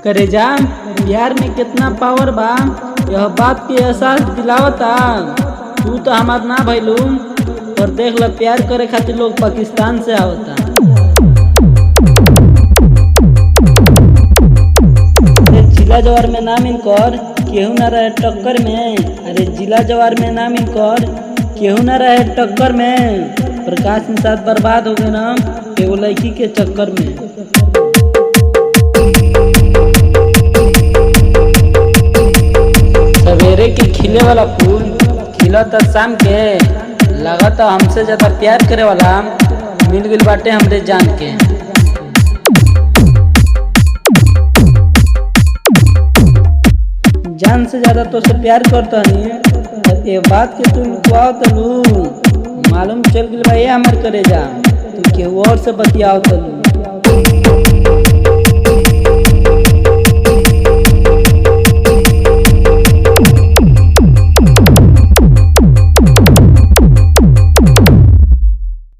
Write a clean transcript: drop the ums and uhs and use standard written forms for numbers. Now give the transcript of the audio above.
करेजा बिहार में कितना पावर बा यह बात के एहसास दिलावता। तू तो हमार ना भइलू और देख ल प्यार करे खातिर लोग पाकिस्तान से आवता। जिला जवार में नाम इनकर केहू ना रहे टक्कर में। अरे जिला जवार में नाम इनकर केहू ना रहे टक्कर में। प्रकाश निषाद बर्बाद हो गए ना एगो लड़की के चक्कर में। सवेरे के खिले वाला फूल खिलता शाम के। लगता हमसे ज्यादा प्यार करे वाला मिल गइल बाटे हमरे जान के। जान से ज्यादा तो से प्यार करता नहीं। ये बात के तू लुकवाओ तलू मालूम चल गइल बा ये हमर करेजा तू केहू और से बतियाओ तलू।